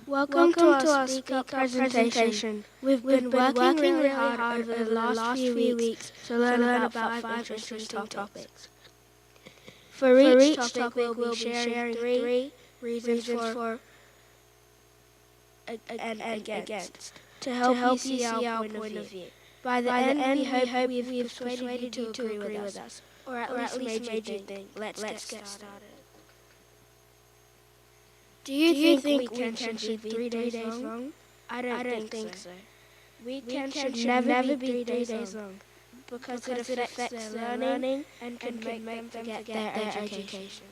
Welcome to our Speak Up presentation. We've been working really hard over the last few weeks to learn about five interesting topics. For each topic, we'll be sharing three reasons for and against to help you see our point of view. By the end, we hope we've persuaded you to agree with us, or at least made you think. Let's get started. Do you think weekend should be 3 days long? I don't think so. Weekend should never be 3 days long because it affects their learning and can make them forget their education.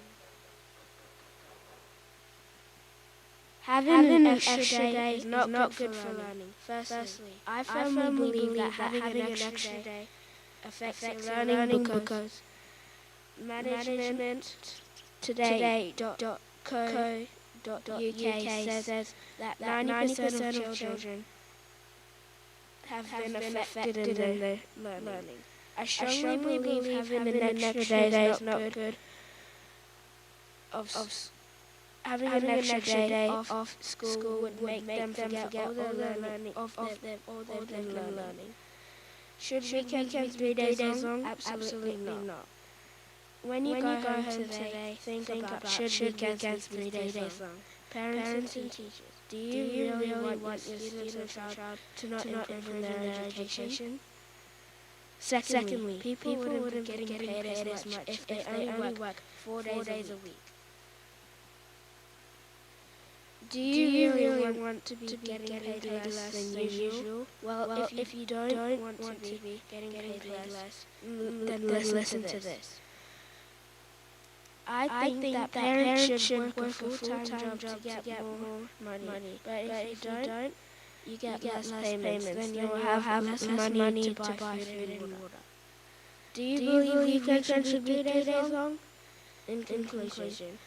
Having an extra day is not good for learning. Firstly, I firmly believe that having an extra day affects your learning because management.today.co.uk says that 90% of children have been affected in their learning. I strongly believe having an extra day is not good. Having an extra day off school would make them forget all their learning. Should weekends be 3 days long? Absolutely not. When you go home today, think about should weekends be 3 days long? Parents and teachers, do you really want your student or child to not improve in their education? Secondly, people wouldn't be getting paid as much if they only work 4 days a week. Do you really want to be getting paid less than usual? Well, if you don't want to be getting paid less, then listen to this. I think that parents should work a full-time job to get more money. But if you don't, you get less payments. Then you'll have less money to buy food and water. Do you believe weekends should be 3 days long? In conclusion,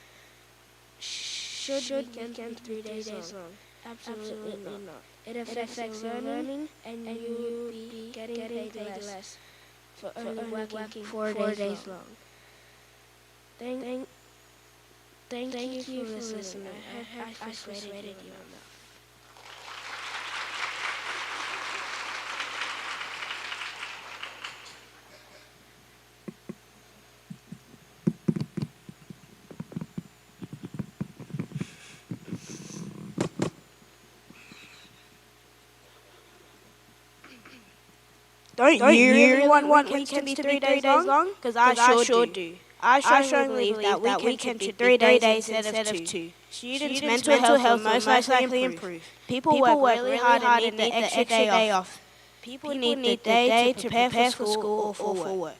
should weekends be 3 days long? Absolutely not. It affects your learning and you will be getting paid less for only working 4 days long. Thank you for listening. I hope I persuaded you enough. Don't you really want weekends to be 3 days long? Because I sure do. I strongly believe that weekends should be 3 days instead of 2. Students' mental health will most likely improve. People work really hard and need the extra day off. People need the day to prepare for school or for work.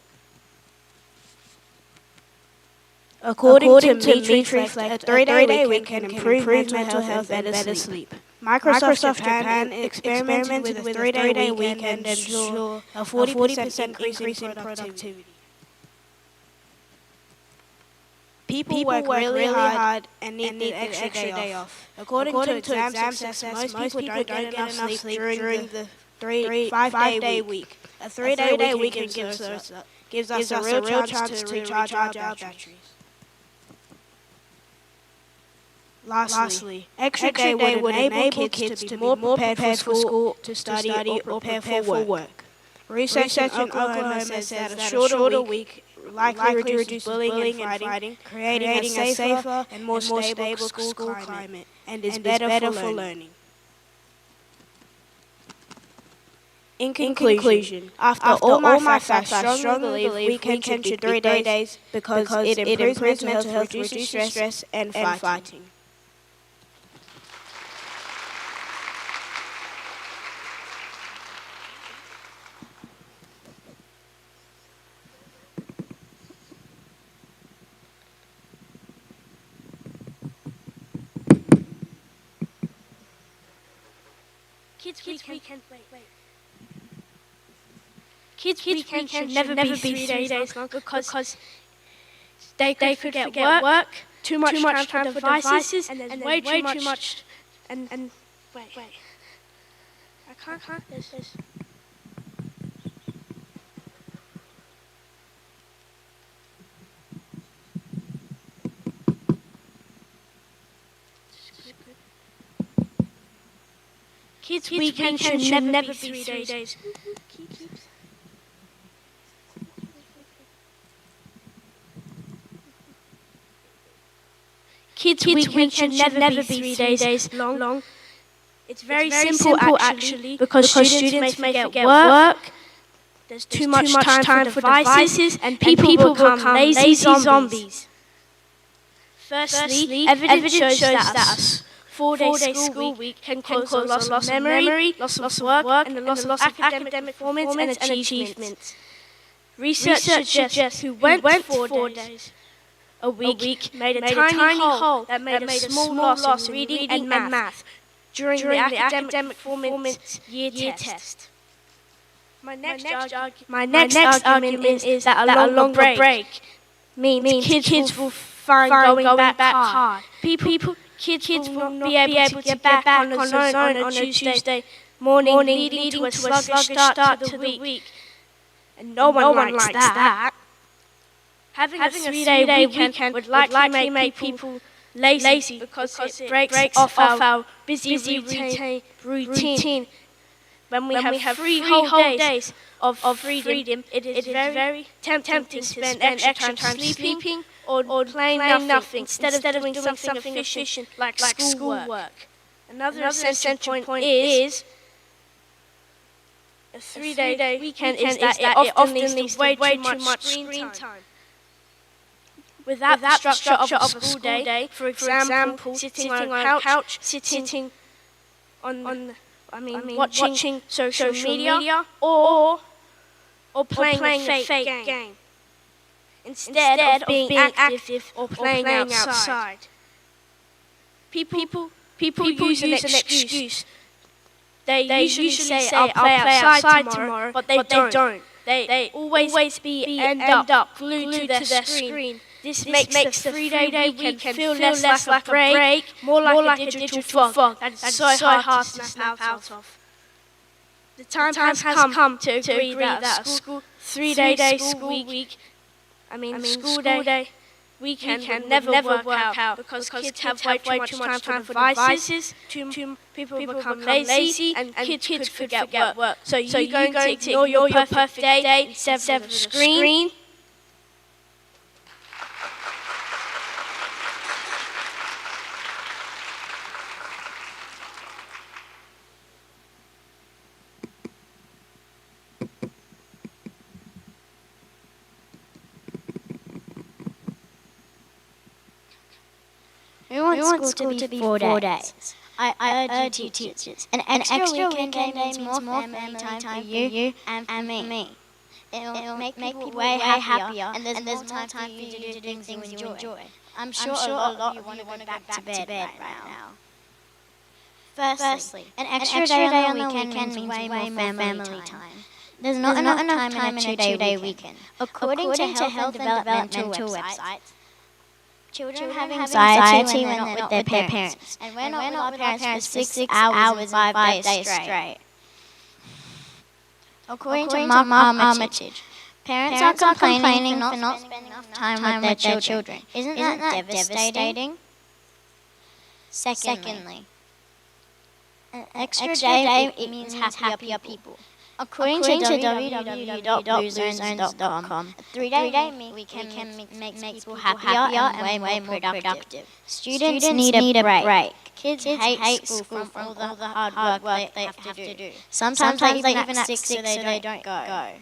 According to Metreflect, a 3-day week can improve mental health and better sleep. Microsoft Japan experimented with a 3-day weekend and saw a 40% increase in productivity. People work really hard and need the extra day off. According to exam success, most people don't get enough sleep during the 5-day week. A 3-day weekend gives us a real chance to recharge our batteries. Lastly, extra day would enable kids to be more prepared for school, to study or prepare for work. Research in Oklahoma says that a shorter week likely reduces bullying and fighting, creating a safer and more stable school climate, and is better for learning. In conclusion, after all my facts, I strongly believe weekends should be 3 days because it improves mental health, reduces stress and fighting. Kids weekend, Kids weekend should never be 3 days long because they could forget work, too much time for devices, and there's way too much. And wait, I can't. There's Kids weekend should never be 3 days. Kids weekend should never be 3 days long. It's very simple actually because students may forget work. There's too much time for devices and people become lazy zombies. Firstly, evidence shows that a 4-day school week can cause a loss of memory, loss of work, and a loss of academic performance and achievements. Research suggests who went 4 days a week made a tiny hole that made a small loss in reading and math during the academic performance year test. My next argument is that a longer break means kids will find going back hard. Kids will not be able to get back on the zone on a Tuesday morning, leading to a sluggish start to the week. And no one likes that. Having a 3-day weekend would likely make people lazy because it breaks off our busy routine. When we have 3 whole days of freedom, it is very tempting to spend extra time sleeping or playing nothing instead of doing something efficient like schoolwork. Another essential point is a 3-day weekend is that it often leads to way too much screen time. Without the structure of a school day, for example, sitting on a couch, sitting on watching social media or playing a fake game. Instead of being active or playing outside. People use an excuse. They usually say, I'll play outside tomorrow, but they don't. They always end up glued to their screen. This makes the 3-day weekend feel less like a break, more like a digital fog that's so hard to snap out of. The time has come to agree that a 3-day school day weekend will never work out because kids have way too much time for devices, people become lazy, and kids could forget work. So you're going to ignore your perfect day instead of a screen? We want school to be 4 days. I urge you teachers. An extra weekend day means more family time for you and for me. It will make people way happier, and there's more time for you to do things you enjoy. I'm sure a lot of you want to go back to bed right now. Firstly, an extra day on the weekend means way more family time. There's not enough time in a 2-day weekend. According to health and developmental websites, children have anxiety when they're not with their parents. And we're not with our parents for 6 hours and 5 days straight. According to Mark Armitage, parents are complaining for not spending enough time with their children. Isn't that devastating? Secondly, an extra day means happier people. According to www.bluezones.com, a 3-day weekend makes people happier and way more productive. Students need a break. Kids hate school from all the hard work they have to do. Sometimes they even act sick so they don't go.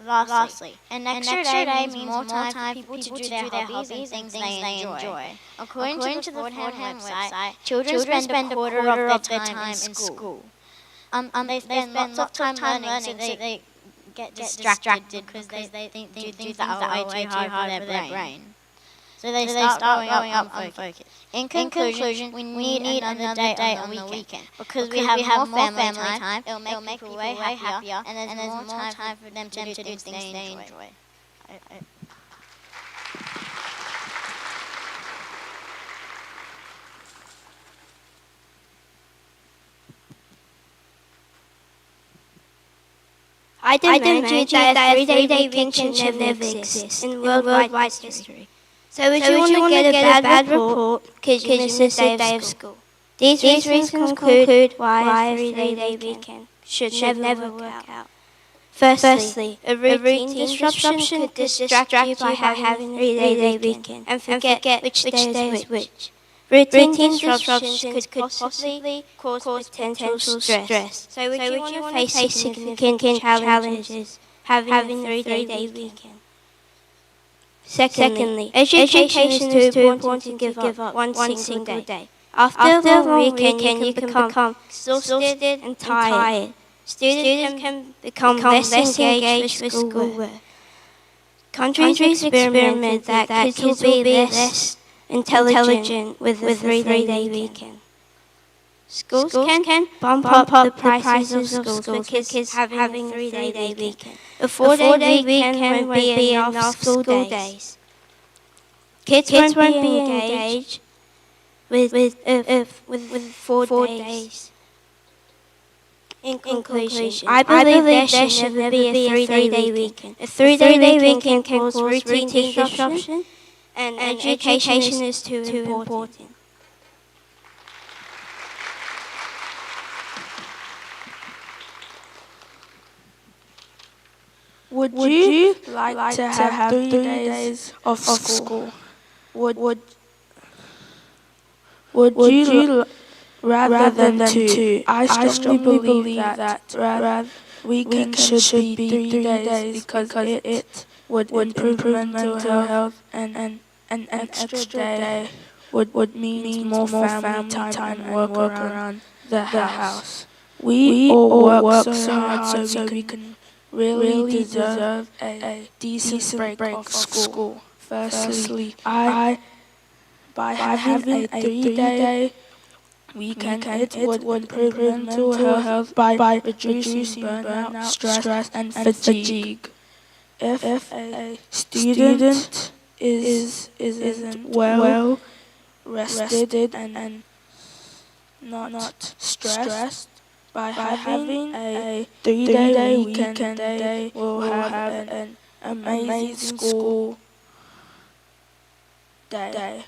Lastly, an extra day means more time for people to do their hobbies and things they enjoy. According to the Fordham website, children spend a quarter of their time in school. They spend lots of time learning, so they get distracted because they think do things that are way too hard for their brain. So they start growing up unfocused. In conclusion, we need another day on the weekend. Because we have more family time, it'll make people way happier, and there's more time for them to do things they enjoy. I demand that a 3-day weekend should never exist in worldwide history. So would you want to get a bad report because you missed a day of school? These reasons conclude why a 3-day weekend should never work out. Firstly, a routine disruption could distract you by having a 3-day weekend and forget which day is which. Routine disruptions could possibly cause potential stress. So would you want to face significant challenges having a 3-day weekend? Secondly, education is too important to give up one single day. After a long weekend, you can become exhausted and tired. Students can become less engaged with schoolwork. Countries experimented that kids will be less intelligent with a 3-day weekend. Schools can bump up the prices of schools for kids having a 3-day weekend. A 4-day weekend won't be enough school days. Kids won't be engaged with 4 days. In conclusion, I believe there should never be a 3-day weekend. A 3-day weekend can cause routine disruption, and education is too important. Would you like to have 3 days of school? Would you rather than 2? I strongly believe that weekend should be 3 days because it would improve mental health, and an extra day would mean more family time and work around the house. We all work so hard so we can really deserve a decent break of school. Firstly, by having a 3-day weekend, it would improve mental health by reducing burnout, stress, and fatigue. If a student isn't well rested and not stressed, by having a 3-day weekend, they will have an amazing school day.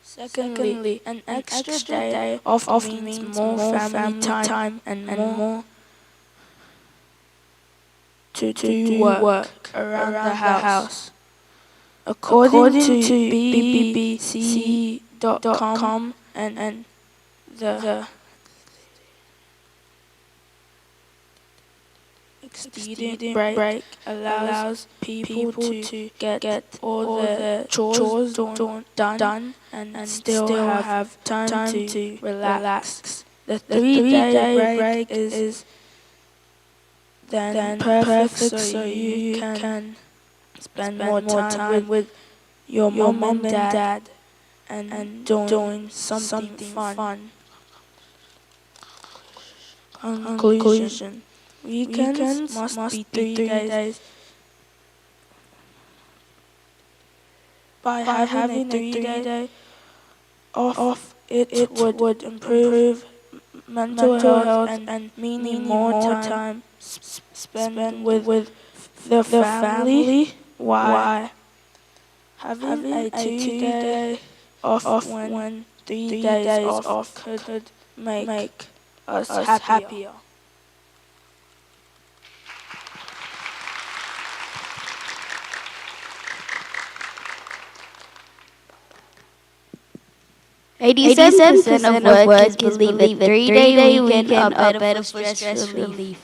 Secondly, an extra day off means more family time and more to do work around the house. According to BBC.com and the student break allows people to get all the chores done and still have time to relax. The 3-day break is then perfect so you can spend more time with your mom and dad and doing something fun. Conclusion. Weekends must be 3 days. By having a 3 day off, it would improve mental health and meaning more time spent with the family. Why? Having a 2 day off when 3 days off could make us happier. %87% of workers believe a 3-day weekend are better for stress relief.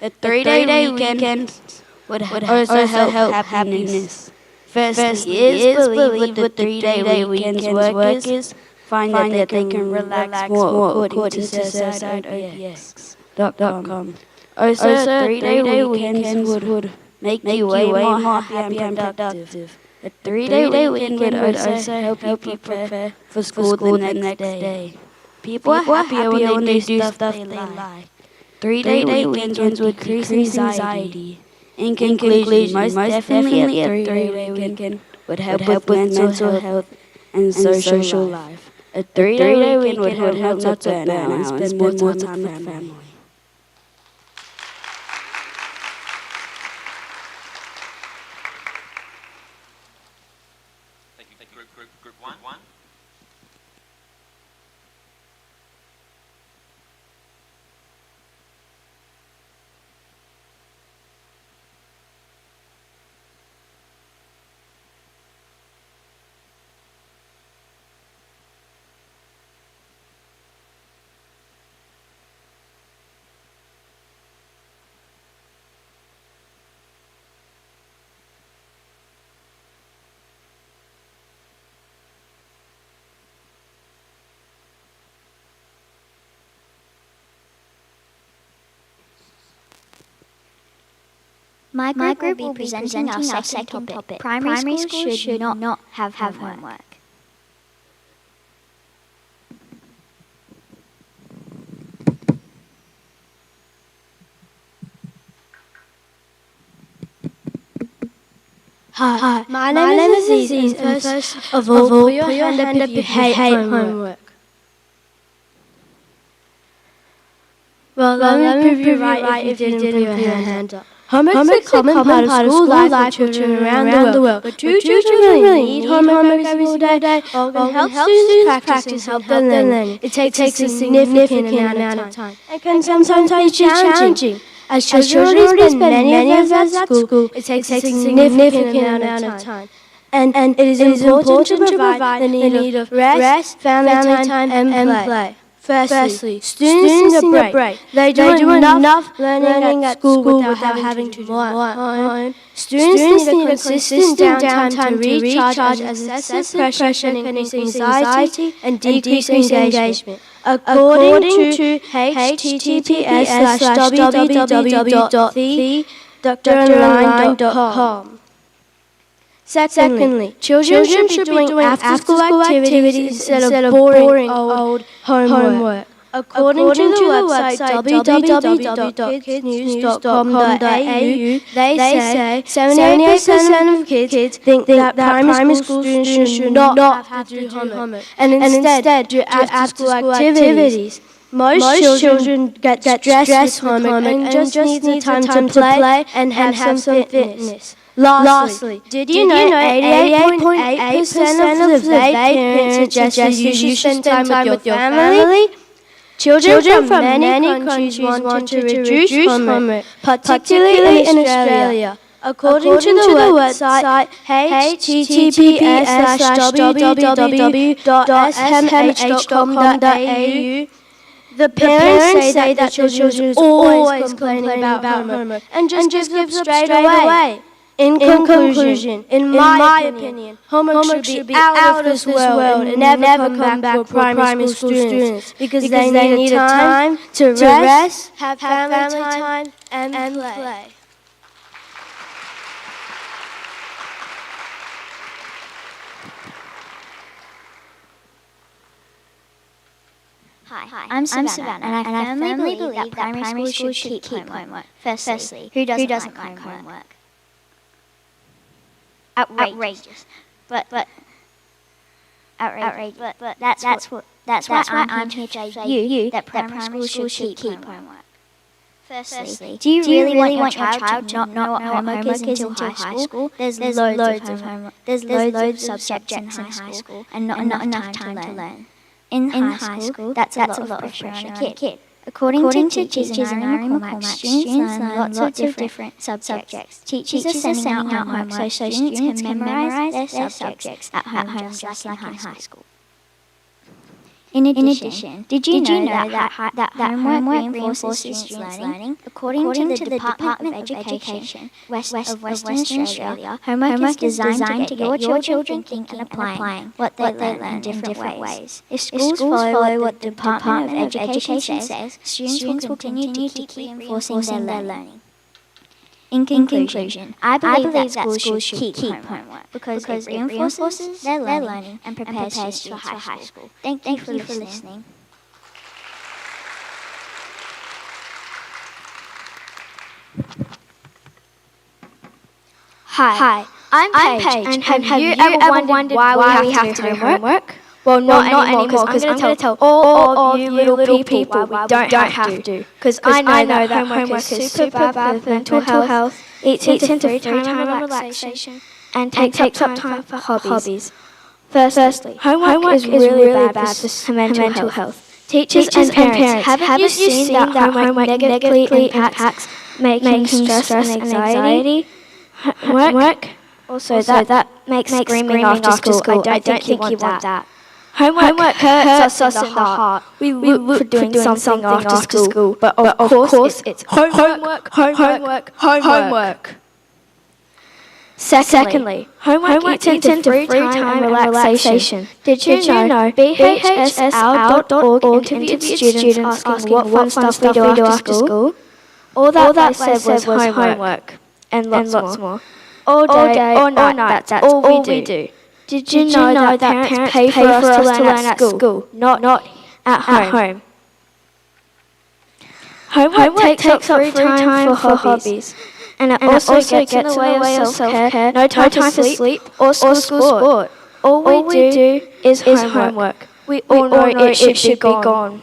A 3-day weekend would also help happiness. Firstly, it is believed that 3-day weekends workers find that they can relax more according to SuicideOPX.com. Also, 3-day weekends would make you way more happy and productive. A 3-day weekend would also help you prepare for school the next day. People are happier when they do stuff they like. 3-day weekends would decrease anxiety. In conclusion, most definitely a 3-day weekend would help with mental health and social life. A 3-day weekend would help not to burn out and spend more time with family. Group one. My group will be presenting our second topic. Primary schools should not have homework. Hi, my name is Aziz, and first of all, put your hand up if you hate homework. Well, let me prove you right if you didn't put your hand up. Homework is a common part of school life for children around the world. But do children really need homework every single day? Well, to help students practice and help them learn, it takes a significant amount of time and can sometimes be challenging. As children already spend many of us at school, it takes a significant amount of time. And it is important to provide the need of rest, family time, and play. Firstly, students need a break. They do enough learning at school without having to do more at home. Students need a consistent downtime to recharge as excessive pressure can increase anxiety and decrease engagement. According to https://www.thedoctoronline.com. Secondly, children should be doing after-school activities instead of boring old homework. According to the website www.kidsnews.com.au, they say 78% of kids think that primary school students should not have to do homework and instead do after-school activities. Most children get stressed with homework and just need the time to play and have some fitness. Lastly, did you know 88.8% of the parents suggest you should spend time with your family? Children from many countries want to reduce homework, particularly in Australia. According to the website https://www.smh.com.au, the parents say that children are always complaining about homework and just give up straight away. In conclusion, in my opinion, homework should be out of this world and never come back for primary school students because they need a time to rest, have family time, and play. Hi, I'm Savannah, and I firmly believe that primary school should keep homework. Firstly, who doesn't like homework? Outrageous. But that's why I'm here to say you that primary school should keep homework. Firstly, do you really want your child to not know what homework is until high school? There's loads of homework. There's loads of subjects in high school and not enough time to learn. In high school, that's a lot of pressure on a kid. According to teachers in Irene McCormack, students learn lots of different subjects. Teachers are sending out homework so students can memorize their subjects at home just like in high school. In addition, did you know that homework reinforces students' learning? According to the Department of Education, West of Western Australia, homework is designed to get your children thinking and applying what they learn in different ways. If schools follow what the Department of Education says, students will continue to keep reinforcing their learning. In conclusion, I believe that schools should keep homework because it reinforces their learning and prepares students for high school. Thank you for listening. Hi, I'm Paige, and have you ever wondered why we have to do homework? Well, not anymore, because I'm going to tell all of you little people why we don't have to. Because I know that homework is super bad for mental health, eats into free time and relaxation, and takes up time for hobbies. Firstly, homework is really bad for mental health. Teachers and parents, haven't you seen that homework negatively impacts making stress and anxiety? Homework also that makes screaming after school. I don't think you want that. Homework hurts us in the heart. We look for doing something after school, but of course it's homework. Secondly, homework eats into free time and relaxation. Did you know BHSL.org interviewed students asking what fun stuff we do after school? All that they said was homework and lots more. All day, all night, that's all we do. Did you know that parents pay for us to learn at school, not at home? Homework takes up free time for hobbies. And it also gets in the way of self-care, no time to sleep, or school sport. All we do is homework. We all know it should be gone.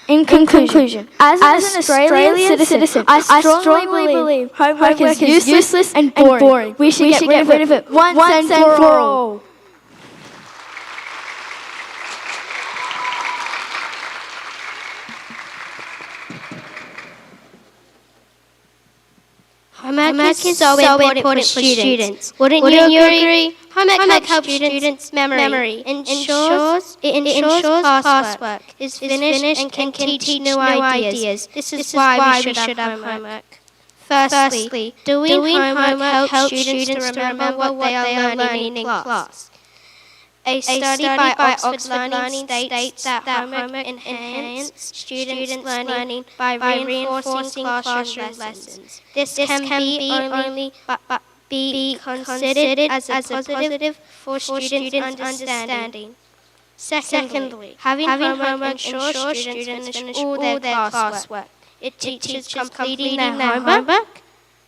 In conclusion, as an Australian citizen, I strongly believe homework is useless and boring. We should get rid of it once and for all. Homework is so important for students. Wouldn't you agree? Homework helps students' memory. It ensures classwork is finished and can teach new ideas. This is why we should have homework. Firstly, doing homework helps students to remember what they are learning in class. A study by Oxford Learning states that homework enhances students' learning by reinforcing classroom lessons. This can be only but be considered as a positive for students' understanding. Secondly, having homework ensures students finish all their classwork. It teaches completing their homework.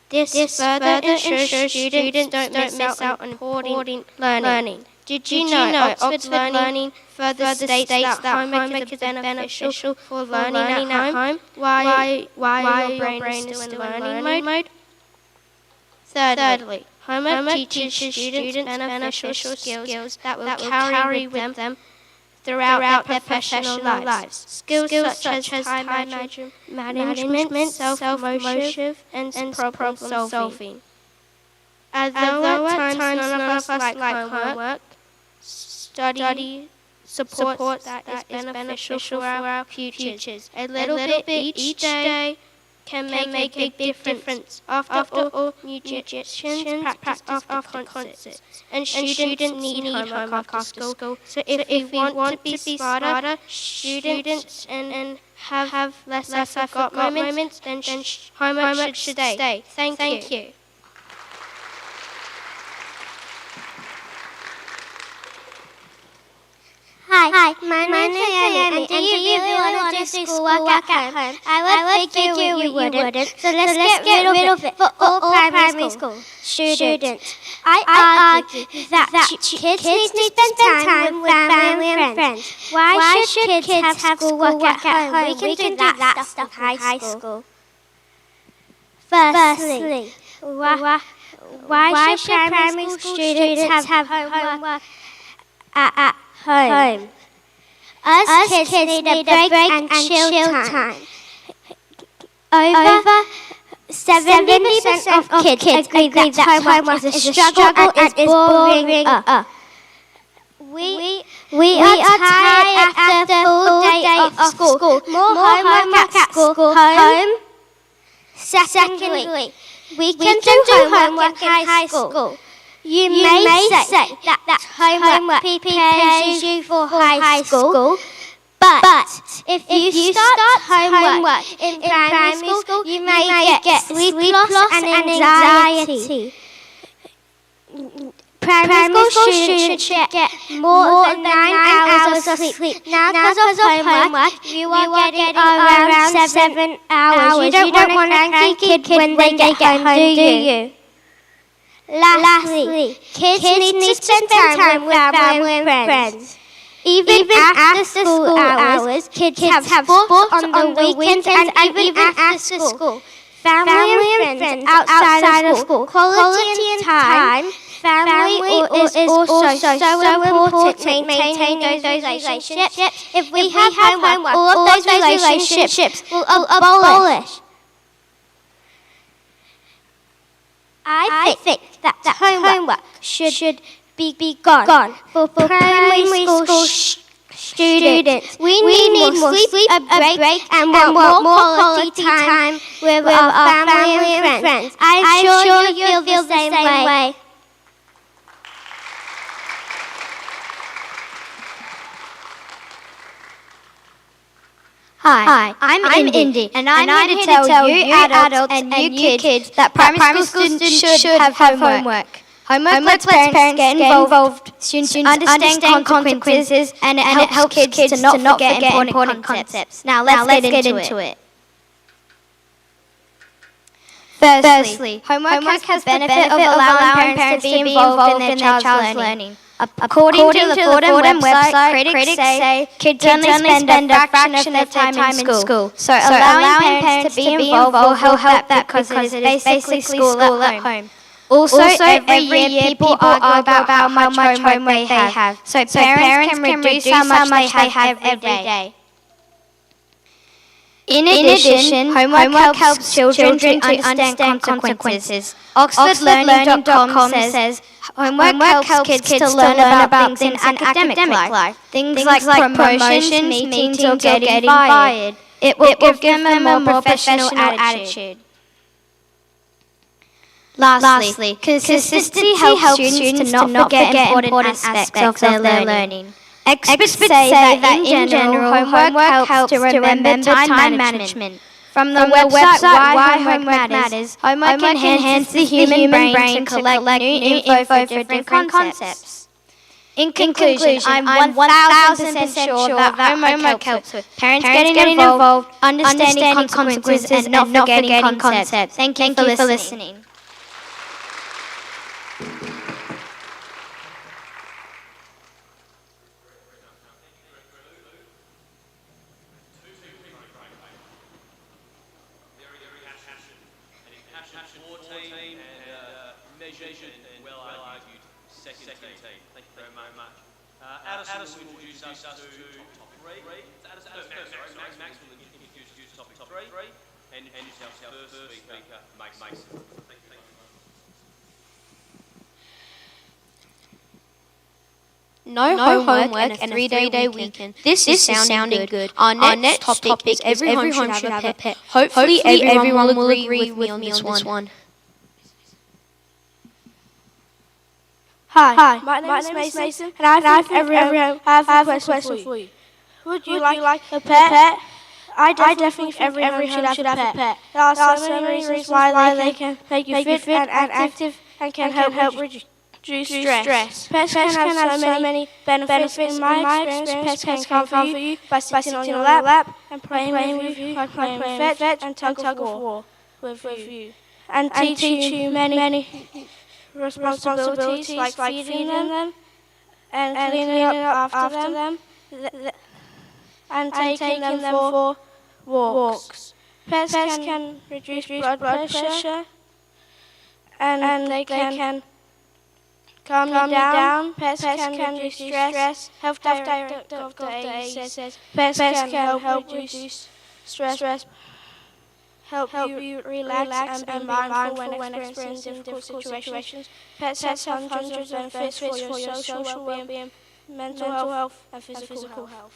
This further ensures students don't miss out on important learning. Did you know Oxford Learning further states that homework is beneficial for learning at home while your brain is still in learning mode? Thirdly, homework teaches students beneficial skills that will carry with them throughout their professional lives. Skills such as time management, self-motive, and problem solving. Although at times none of us like homework, study supports that is beneficial for our futures. A little bit each day can make a big difference. After all, musicians practice after concerts, and students need homework after school. So if we want to be smarter, students and have less forgot moments, then homework should stay. Thank you. Hi, my name's Naomi, and do you really want to do schoolwork at home? I would figure you wouldn't, so let's get rid of it for all primary school students. I argue that kids need to spend time with family and friends. Why should kids have schoolwork at home? We can do that stuff in high school. Firstly, why should primary school students have homework at home? Us kids need a break and chill time. Over 70% of kids agree that homework is a struggle and is boring. We are tired after a full day of school. More homework at school. Home. Secondly, we can do homework in high school. You may say that homework prepares you for high school, but if you start homework in primary school, you may get sleep loss and anxiety. Primary school students should get more than 9 hours of sleep. Now, because of homework, you are getting around 7 hours. You don't want a cranky kid when they get home, do you? Lastly, kids need to spend time with family and friends. Even after school hours, kids have sports on the weekends and even after school. Family and friends outside of school. Quality time. Family is also so important. Maintaining those relationships. If we have homework, all of those relationships will abolish. I think that homework should be gone for primary school students. We need more sleep, a break, and more quality time with our family and friends. I'm sure you feel the same way. Hi, I'm Indy, and I'm here to tell you adults and you kids that primary school students should have homework. Homework lets parents get involved, students understand consequences, and it helps kids to not forget important concepts. Now let's get into it. Firstly, homework has the benefit of allowing parents to be involved in their child's learning. According to the Fordham website, critics say kids only spend a fraction of their time in school. So allowing parents to be involved will help that because it is basically school at home. Also, every year people argue about how much homework they have. So parents can reduce how much they have every day. In addition, homework helps children to understand consequences. OxfordLearning.com says homework helps kids to learn about things in academic life. Things like promotions, meetings, or getting fired. It will give them a more professional attitude. Lastly, consistency helps students to not forget important aspects of their learning. Experts say that in general, homework helps to remember time management. From the website Why Homework Matters, homework enhances the human brain to collect new info for different concepts. In conclusion, I'm 1000% sure that homework helps with parents getting involved, understanding consequences, and not forgetting concepts. Thank you for listening. Measured and well-argued second team. Thank you very much. Addison will introduce us to topic three. Max will introduce topic three and introduce our first speaker, Mason. Thank you. No homework and a 3-day weekend. This is sounding good. Our next topic is every home should have a pet. Hopefully everyone will agree with me on this one. Hi, my name is Mason, and I have a question for you. Would you like a pet? I definitely think every home should have a pet. There are so many reasons why they can make you fit and active and can help reduce stress. Pets can have so many benefits. In my experience, pets can comfort you by sitting on your lap and playing with you, like playing with fetch and tug of war with you, and teach you many responsibilities like feeding them and cleaning up after them and taking them for walks. Pets can reduce blood pressure and they can calm you down. Pets can reduce stress. Health Director of the AE says pets can help reduce stress, help you relax and be mindful when experiencing difficult situations. Pets have hundreds of benefits for your social well-being, mental health and physical health.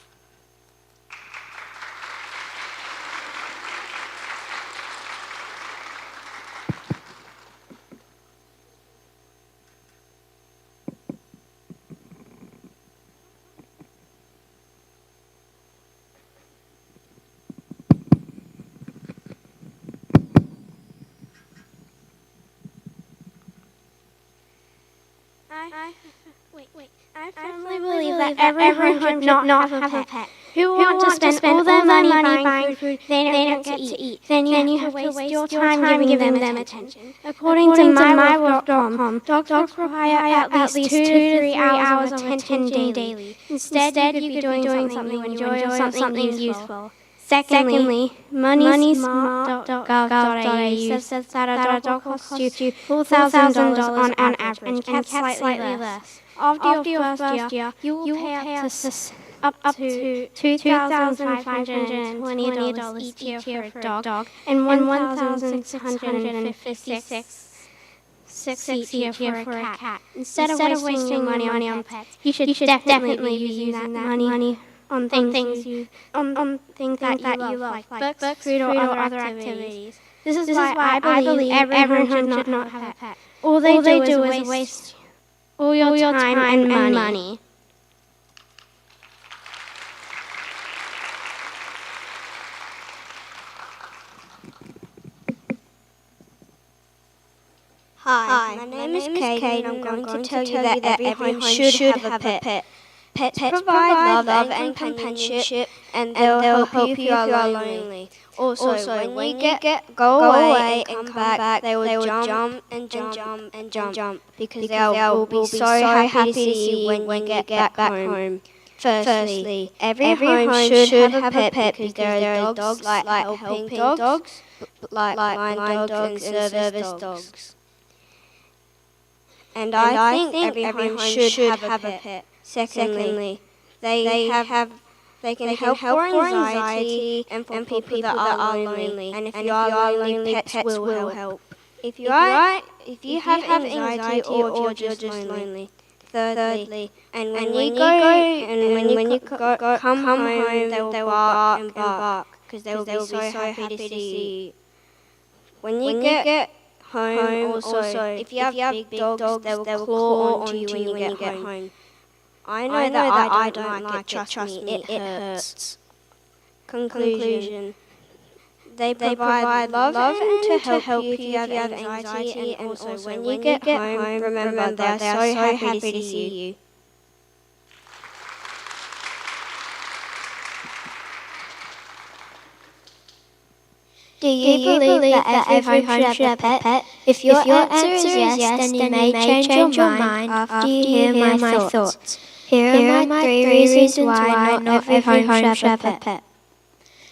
I firmly believe that everyone should not have a pet. Who want to spend all their money buying food they don't get to eat? Then you have to waste your time giving them attention. According to MyWorld.com, dogs require at least 2 to 3 hours of attention daily. Instead, you could be doing something you enjoy or something useful. Secondly, moneysmart.gov.au says that a dog costs you $4,000 on average, and cats slightly less. After your first year, you will pay up to $2,520 each year for a dog, and $1,656 each year for a cat. Instead of wasting money on pets, you should definitely be using that money on things that you love, like books, food, or other activities. This is why I believe everyone should not have a pet. All they do is waste all your time and money. Hi, my name is Kate, and I'm going to tell you that every home should have a pet. Pets provide love and companionship, and they'll help you if you are lonely. Also, when you go away and come back, they will jump and jump, because they will be so happy to see you when you get back home. Firstly, every home should have a pet because there are dogs like helping dogs, like blind dogs and service dogs. And I think every home should have a pet. Secondly, they can help for anxiety and for people that are lonely. And if you are lonely, pets will help. If you have anxiety or if you're just lonely. Thirdly, and when you come home, they will bark and bark because they will be so happy to see you. When you get home, also, if you have big dogs, they will claw onto you when you get home. I know that I don't like it, trust me, it hurts. Conclusion. They provide love and to help you if you have anxiety, and also when you get home, remember they are so happy to see you. Do you believe that every home should have a pet? If your answer is yes, then you may change your mind after you hear my thoughts. Here are my 3 reasons why not every home should have a pet.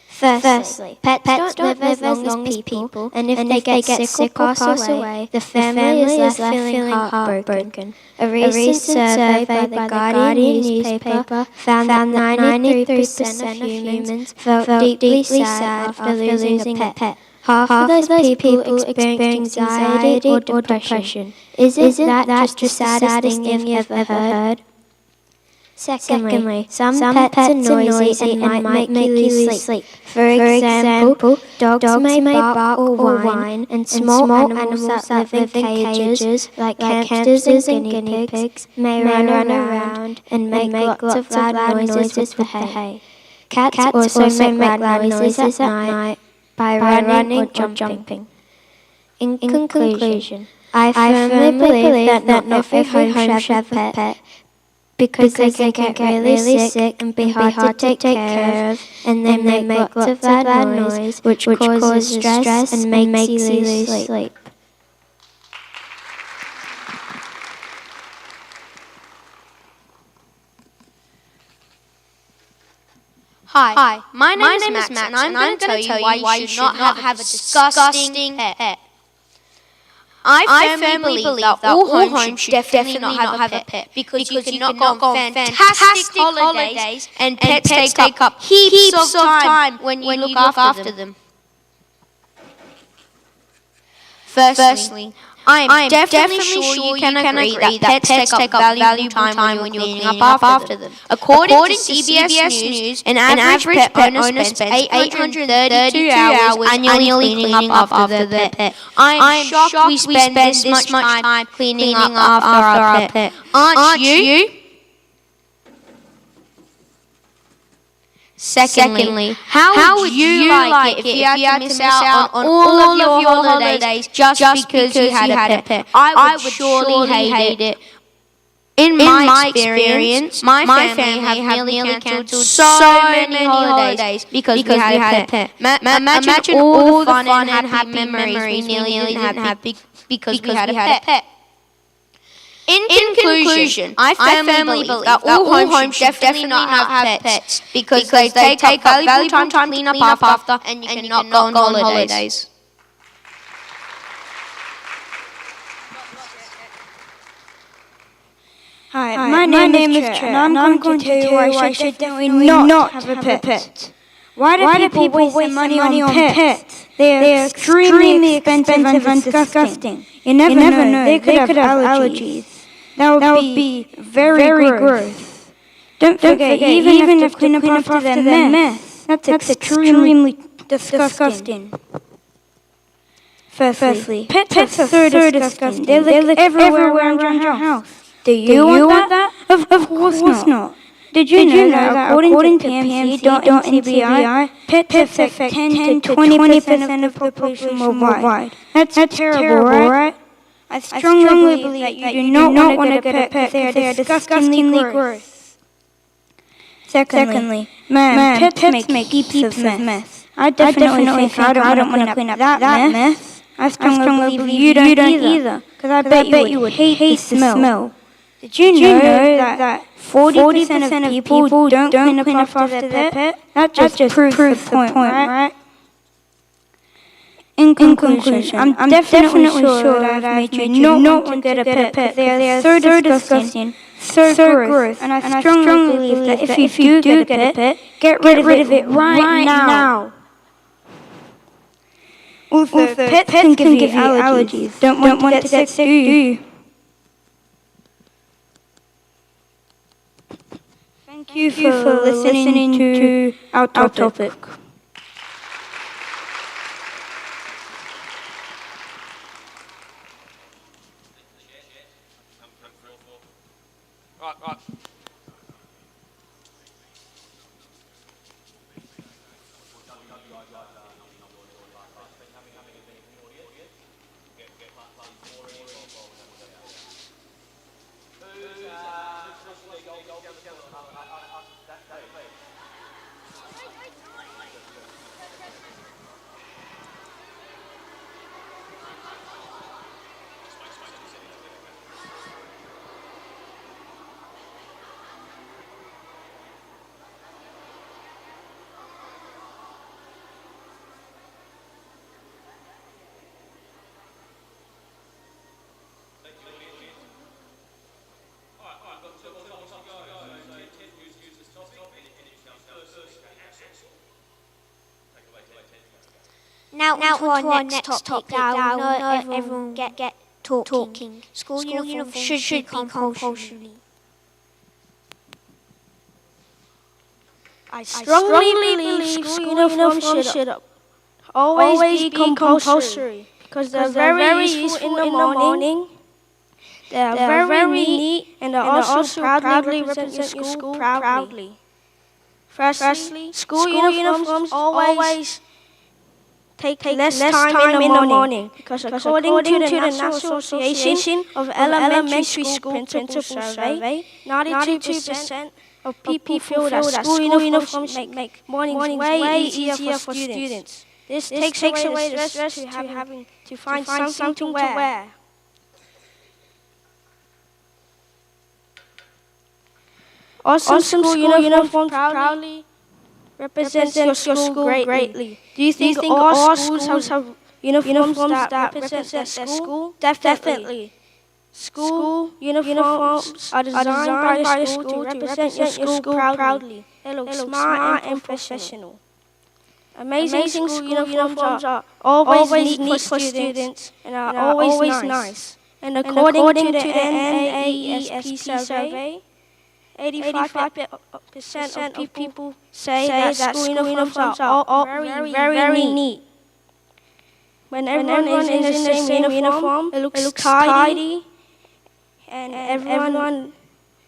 Firstly, pets don't live as long as people, and if they get sick or pass away, the family is left feeling heartbroken. A recent survey by the Guardian newspaper found that 93% of humans felt deeply sad after losing a pet. Half of those people experienced anxiety or depression. Isn't that just the saddest thing you've ever heard? Secondly, some pets are noisy and might make you lose sleep. For example, dogs may bark or whine, and small animals that live in cages, like hamsters and guinea pigs, may run around and make lots of loud noises with the hay. Cats also make loud noises at night by running or jumping. In conclusion, I firmly believe that not every home should have a pet, because they can get really sick and be hard to take care of, and they make lots of loud noise, which causes stress and makes you lose sleep. Hi, my name is Max, and I'm going to tell you why you should not have a disgusting pet. I firmly believe that all homes should definitely not have a pet, because you cannot go on fantastic holidays and pets take up heaps of time when you look after them. Firstly, I am definitely sure you can agree that pets take up valuable time when you're cleaning up after them. According to CBS News, an average pet owner spends 832 hours annually cleaning up after their pet. I am shocked we spend this much time cleaning up after our pet. Aren't you? Secondly, how would you like it if you had to miss out on all of your holidays just because you had a pet? I would surely hate it. In my experience, my family have nearly cancelled so many holidays because we had a pet. Imagine all the fun and happy memories we nearly didn't have because we had a pet. In conclusion, I firmly believe that all homes should definitely not have pets, because they take up valuable time to clean up after, and you cannot go on holidays. Hi, my name is Trent, and I'm going to tell you why I should definitely not have a pet. Why do people waste money on pets? They are extremely expensive and disgusting. You never know, they could have allergies. That would be very gross. Don't forget, even if clean up after their mess, that's extremely disgusting. Firstly, pets are so disgusting. They live everywhere around your house. Do you want that? Of course not. Did you know that according to PMC.NCBI, pets affect 10 to 20% of the population worldwide? That's terrible, right? I strongly believe that you do not want to get a pet because they are disgustingly gross. Secondly, pets make heaps of mess. I definitely think I don't want to clean up that mess. I strongly believe you don't either, because I bet you would hate the smell. Did you know that 40% of people don't clean up after their pet? That just proves the point, right? In conclusion, I'm definitely sure that I've made you not want to get a pet. They are so disgusting, so gross, and I strongly believe that if you do get a pet, get rid of it right now. Also, pets can give you allergies. Don't want to get sick, do you? Thank you for listening to our topic. Right. Now to our next topic. Now I know everyone get talking. School uniform should be compulsory. I strongly believe school uniforms should always be compulsory because they're very useful in the morning. They are very neat and they also proudly represent your school proudly. Firstly, school uniforms always take less time in the morning because according to the National Association of Elementary School Principals Survey, 92% of people feel that school uniforms make mornings way easier for students. This takes away the stress to having to find something to wear. Also, school uniforms proudly represent your school greatly. Do you think all schools have uniforms that represent their school? Definitely. School uniforms are designed by the school to represent your school proudly. They look smart and professional. Amazing school uniforms are always neat for students and are always nice. And according to the NAESP survey, 85% of people say that school uniforms are all very neat. When everyone is in the same uniform, it looks tidy and everyone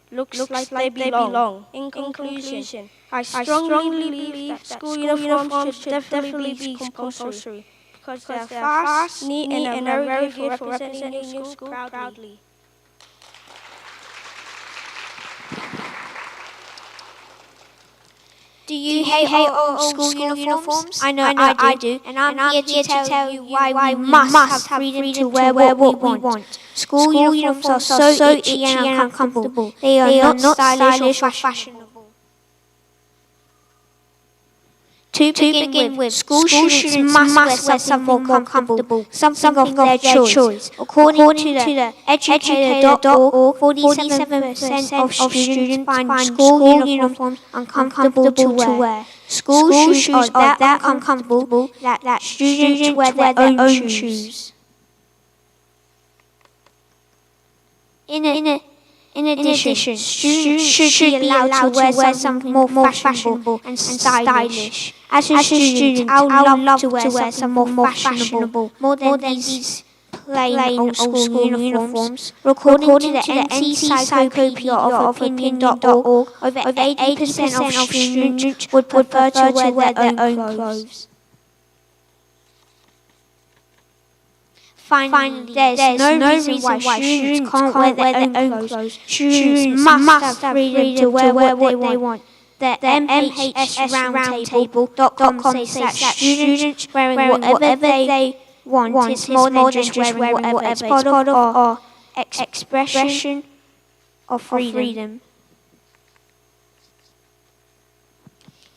looks like they belong. In conclusion, I strongly believe that school uniforms should definitely be compulsory because they are fast, neat, and very good for representing your school proudly. Do you hate old school uniforms? I know I do. And I'm here to tell you why we must have freedom to wear what we want. School uniforms are so itchy and uncomfortable. They are not stylish or fashionable. To begin with, school students must wear something more comfortable, something of their choice. According to the educator.org, 47% of students find school uniforms uncomfortable to wear. School shoes are that uncomfortable that students wear their own shoes. In addition, students should be allowed to wear something more fashionable and stylish. As a student, I would love to wear some more fashionable, more than these plain old school uniforms. According to the Encyclopedia of Opinion.org, over 80% of students would prefer to wear their own clothes. Finally, there's no reason why students can't wear their own clothes. Students must have freedom to wear what they want. The MHS Roundtable.com says that students wearing whatever they want is more than just wearing whatever. It's part of our expression of freedom.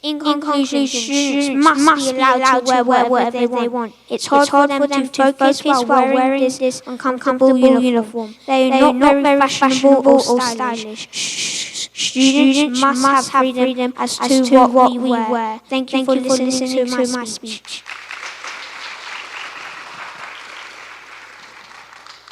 In conclusion, students must be allowed to wear whatever they want. It's hard for them to focus while wearing this uncomfortable uniform. They are not very fashionable or stylish. Students must have freedom as to what we wear. Thank you for listening to my speech.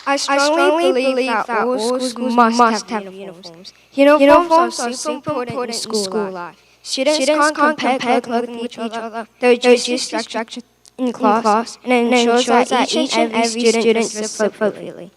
I strongly believe that all schools must have uniforms. Uniforms are super important in school life. Students can't compare clothing with each other. They reduce distraction in class and ensures that each and every student dresses appropriately.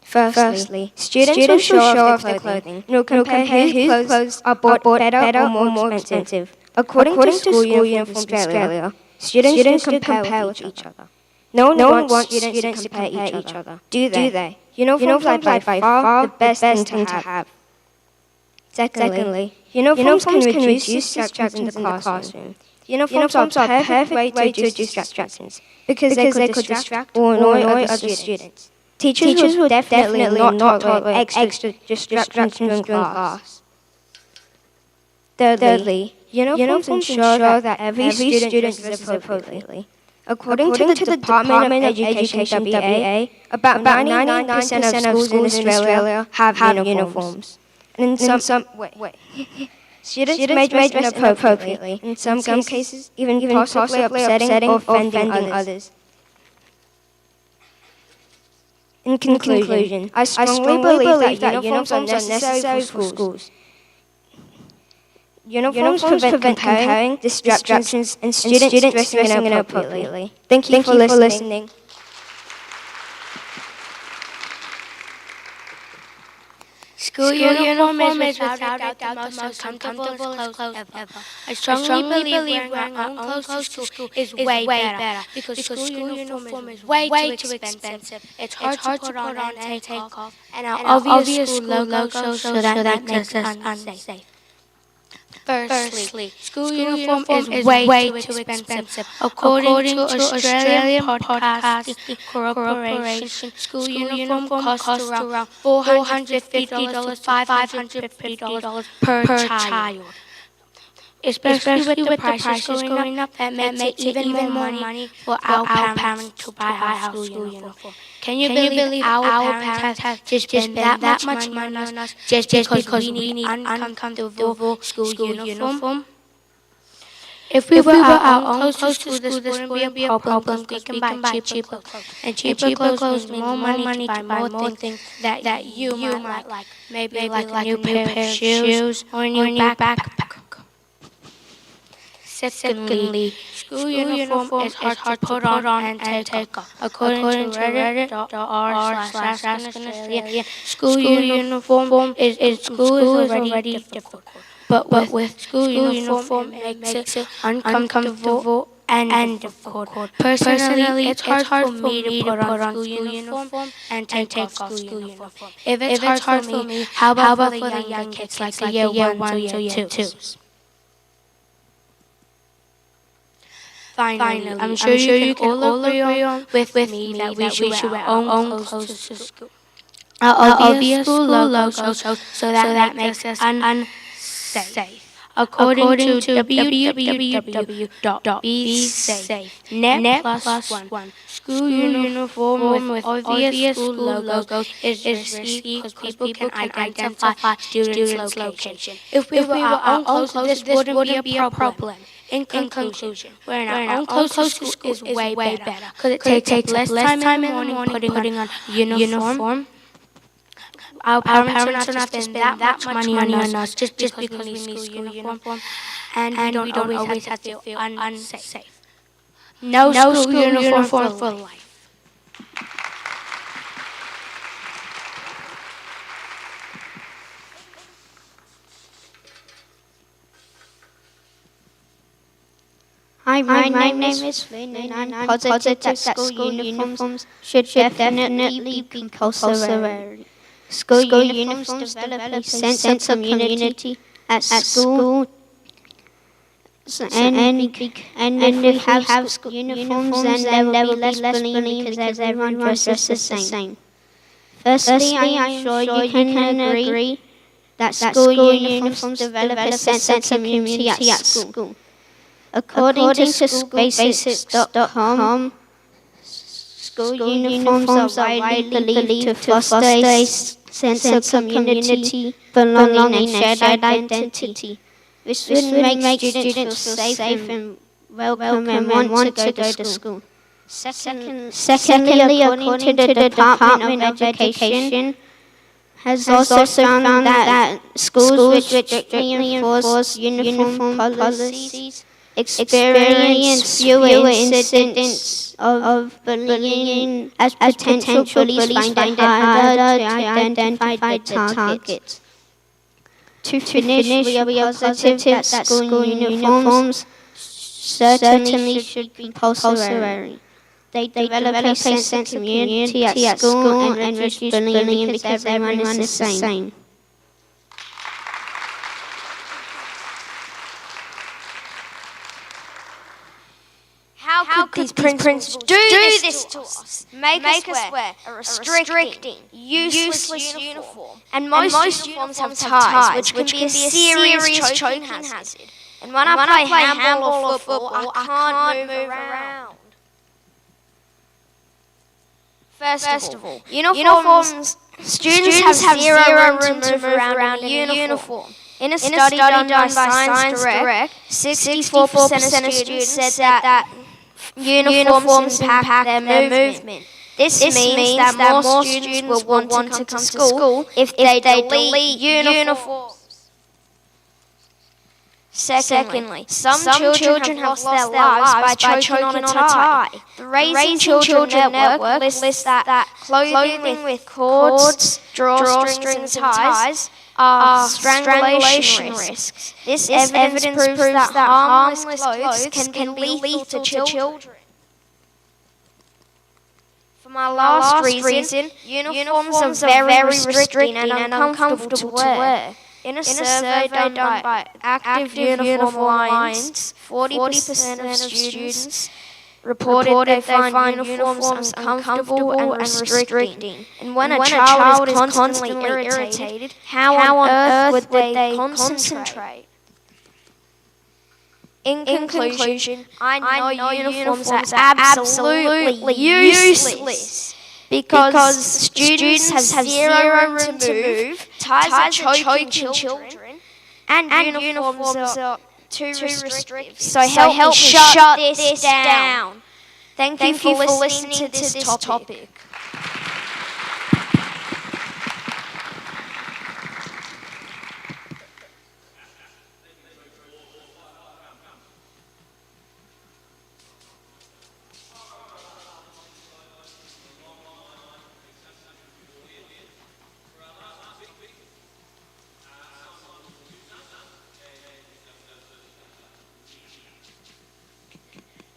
Firstly, students will show off their clothing and will compare whose clothes are bought better or more expensive. According to School Uniforms Australia, students can compare with each other. No one wants students to compare each other, do they? Uniforms are by far the best thing to have. Secondly, uniforms can reduce distractions in the classroom. Uniforms are a perfect way to reduce distractions because they could distract or annoy other students. Teachers will definitely not tolerate extra distractions during class. Thirdly, uniforms ensure that every student dresses appropriately. According to the Department of Education WA, about 99% of schools in Australia have uniforms. And in some students may dress inappropriately. In some cases, even possibly upsetting or offending others. In conclusion, I strongly believe that uniforms are necessary for schools. Uniforms prevent comparing, distractions, and students dressing inappropriately. Thank you for listening. School uniform is without a doubt the most comfortable clothes ever. I strongly believe wearing our own clothes to school is way better because school uniform is way too expensive. It's hard to put on and take off, and our obvious school logo shows so that makes us unsafe. Firstly, school uniform is way too expensive. According to Australian Podcasting Corporation, school uniform costs around $450 to $550 per child. Especially with the prices going up, that makes it even more money for our parents to buy our school uniform. Can you believe our parents have just spent that much money on us just because we need uncomfortable school uniform? If we wear our own clothes to school, this wouldn't be a problem because we can buy cheaper clothes. And cheaper clothes means more money to buy more things that you might like. Maybe like a new pair of shoes or a new backpack. Secondly, school uniform is hard to put on and take off. According to Reddit.r/Australia, school uniform is already difficult. But with school uniform, it makes it uncomfortable and difficult. Personally, it's hard for me to put on school uniform and take off school uniform. If it's hard for me, how about for the younger kids like the year 1s or year 2s? Finally, I'm sure you can all agree with me that we should wear our own clothes to school. Our obvious school logo shows so that makes us unsafe. According to www.BeSafeNet+1, school uniform with obvious school logo is risky because people can identify students' location. If we were our own clothes, this wouldn't be a problem. In conclusion, wearing our own clothes to school is way better because it takes up less time in the morning putting on uniform. Our parents don't have to spend that much money on us just because we need school uniform, and we don't always have to feel unsafe. No school uniform for life. Hi, my name is Flynn, and I'm positive that school uniforms should definitely be compulsory. School uniforms develop a sense of community at school, and if we have school uniforms, then there will be less bullying because everyone dresses the same. Firstly, I'm sure you can agree that school uniforms develop a sense of community at school. According to SchoolBasics.com, school uniforms are widely believed to foster a sense of community, belonging, and shared identity. This would make students feel safe and welcome and want to go to school. Secondly, according to the Department of Education, has also found that schools which strictly enforce uniform policies experience fewer incidents of bullying, as potential bullies find it harder to identify the targets. To finish, we are positive that school uniforms certainly should be compulsory. They develop a sense of community at school and reduce bullying because everyone is the same. How could these principals do this to us? Make us wear a restricting, useless uniform. And most uniforms have ties, which can be a serious choking hazard. And when I play handball or football, I can't move around. First of all, uniforms, students have zero room to move around in a uniform. In a study done by Science Direct, 64% of students said that uniforms impact their movement. This means that more students will want to come to school if they delete uniforms. Secondly, some children have lost their lives by choking on a tie. The Raising Children Network lists that clothing with cords, drawstrings and ties are strangulation risks. This evidence proves that harmless clothes can be lethal to children. For my last reason, uniforms are very restricting and uncomfortable to wear. In a survey done by Active Uniform Alliance, 40% of students reported they find uniforms uncomfortable and restricting. And when a child is constantly irritated, how on earth would they concentrate? In conclusion, I know uniforms are absolutely useless. Because students have zero room to move, ties are choking children, and uniforms are too restrictive. So help me shut this down. Thank you for listening to this topic.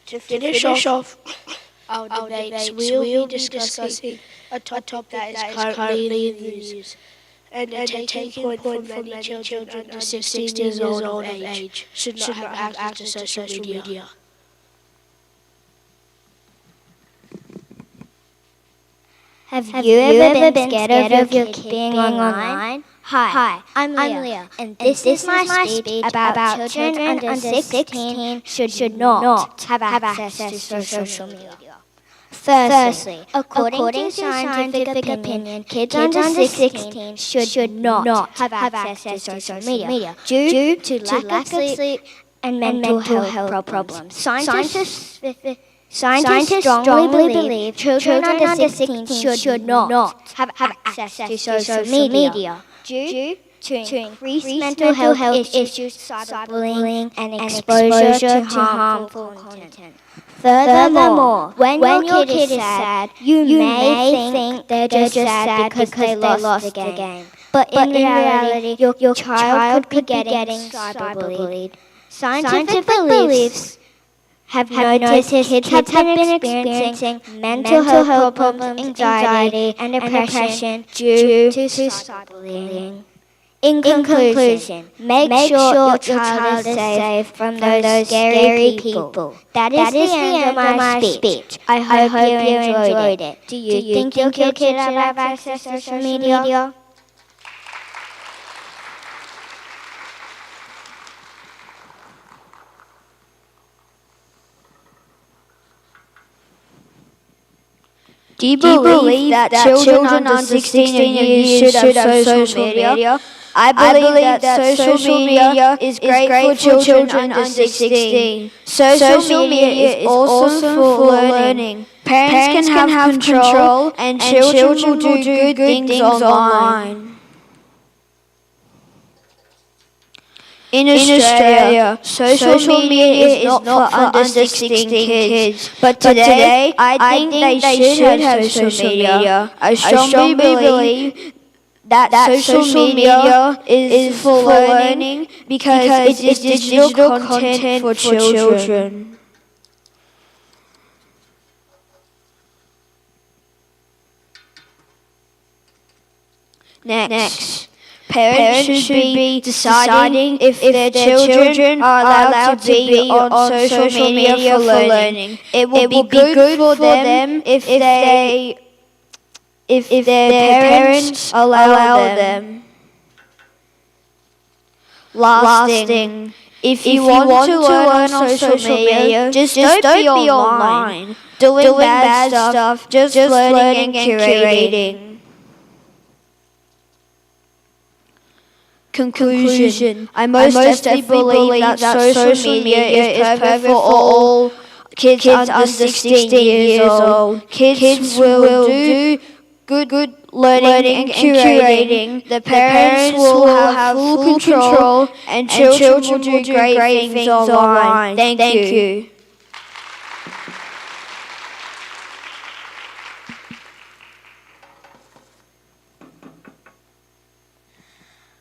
To finish off our debates, we'll be discussing a topic that is currently in the news and taking point from many children under 16 years old of age should not have access to social media. Have you ever been scared of your kid being online? Hi, I'm Leah, and this is my speech about children under 16 should not have access to social media. Firstly, according to scientific opinion, kids under 16 should not have access to social media due to lack of sleep and mental health problems. Scientists strongly believe children under 16 should not have access to social media due to increased mental health issues, cyberbullying, and exposure to harmful content. Furthermore, when your kid is sad, you may think they're just sad because they lost the game. But in reality, your child could be getting cyberbullied. Scientific beliefs have noticed kids have been experiencing mental health problems, anxiety, and depression due to cyberbullying. In conclusion, make sure your child is safe from those scary people. That is the end of my speech. I hope you enjoyed it. Do you think your kid should have access to social media? Do you believe that children under 16 years should have social media? I believe that social media is great for children under 16. Social media is awesome for learning. Parents can have control and children will do good things online. In Australia, social media is not for under 16 kids, but today I think they should have social media. I strongly believe that social media is for learning because it is digital content for children. Next. Parents should be deciding if their children are allowed to be on social media for learning. It will be good for them if their parents allow them. Lasting. If you want to learn on social media, just don't be online, doing bad stuff, just learning and curating. Conclusion. I most definitely believe that social media is perfect for all kids under 16 years old. Kids will do good learning and curating, the parents will have full control and children will do great things online. Thank you.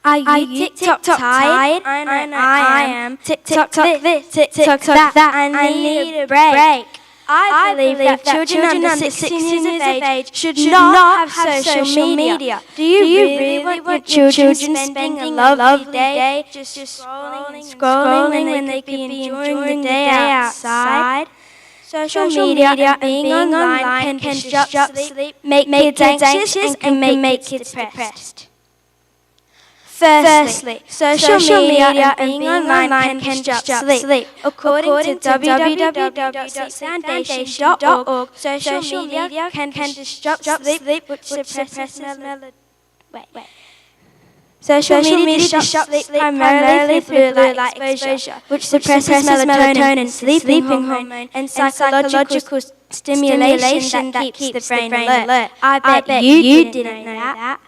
Are you TikTok tired? I know I am. TikTok this, TikTok that. I need a break. I believe that children under 16 years of age should not have social media. Do you really want your children spending a lovely day just scrolling when they could be enjoying the day outside? Social media and being online can disrupt sleep, make kids anxious, and make kids depressed. Firstly, social media and being online can disrupt sleep. According to www.sleepfoundation.org, social media can disrupt sleep, which suppresses melatonin. Social media disrupts sleep primarily through light exposure, which suppresses melatonin, sleeping hormone, and psychological stimulation that keeps the brain alert. I bet you didn't know that.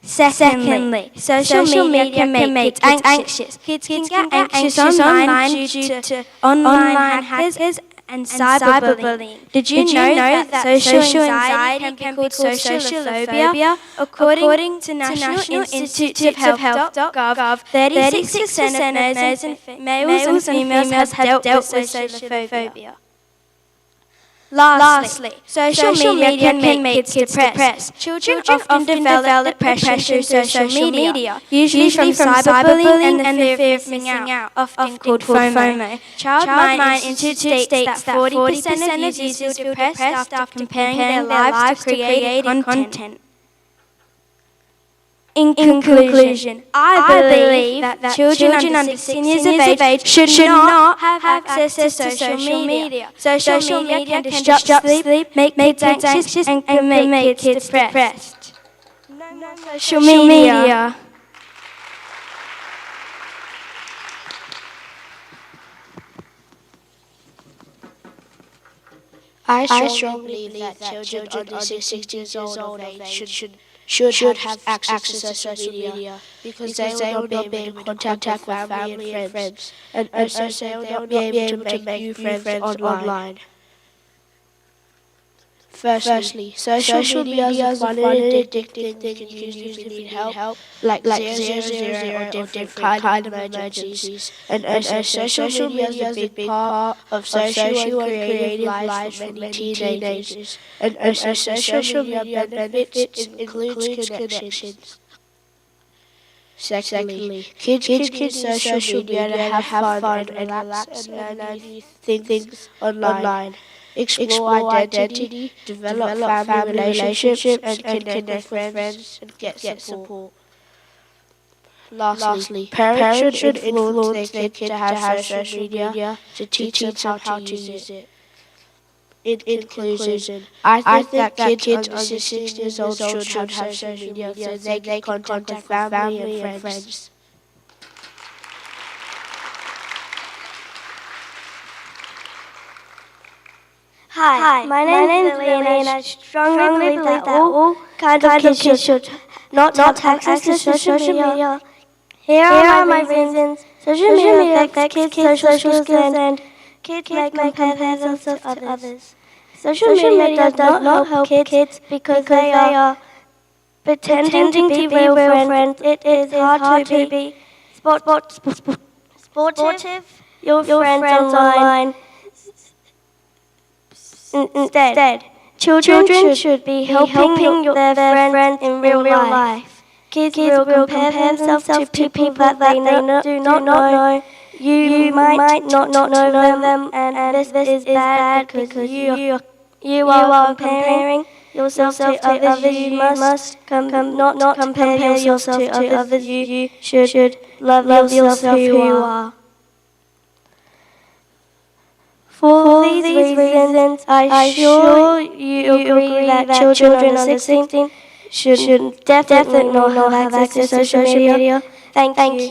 Secondly, social media can make kids anxious. Kids can get anxious online due to online hackers and cyberbullying. Did you know that social anxiety can be called socialophobia? According to National Institutes of Health.gov, 36% of males and females have dealt with socialophobia. Lastly, social media can make kids depressed. Children often develop depression through social media, usually from cyberbullying and the fear of missing out, often called FOMO. Child Mind Institute states that 40% of users feel depressed after comparing their lives to creating content. In conclusion, I believe that children under 16 years of age should not have access to social media. Social media can disrupt sleep, make kids anxious, and can make kids depressed. No more social media. I strongly believe that children under 16 years old of age should have access to social media because they will not be able to contact with family and friends, and also they will not be able to make new friends online. Firstly, social media is one addictive thing you can use if you need help, like 000 or different kind of emergencies. And also social media is a big part of social and creative lives for many teenagers. And also social media benefits includes connections. Secondly, kids can use social media to have fun and relax and learn new things online. Explore identity, develop family relationships, and connect with friends and get support. Lastly, parents should influence their kids to have social media to teach them how to use it. In conclusion, I think that kids under 16 years old should have social media so they can contact family and friends. Hi, my name is Lily and I strongly believe that all kinds of kids should not have access to social media. Here are my reasons. Social media affects kids' social skills and kids may compare themselves to others. Social media does not help kids because they are pretending to be real friends. It is hard to be sportive your friends online. Instead, children should be helping their friends in real life. Kids will compare themselves to people that they do not know. You might not know them, and this is bad because you are comparing yourself to others. You must not compare yourself to others. You should love yourself who you are. For these reasons, I sure you agree that children under 16 should definitely not have access to social media. Thank you.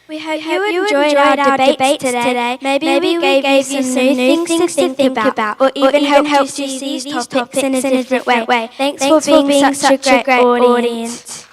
We hope you enjoyed our debates today. Maybe we gave you some new things to think about, or even helped you see these topics in a different way. Thanks for being such a great audience.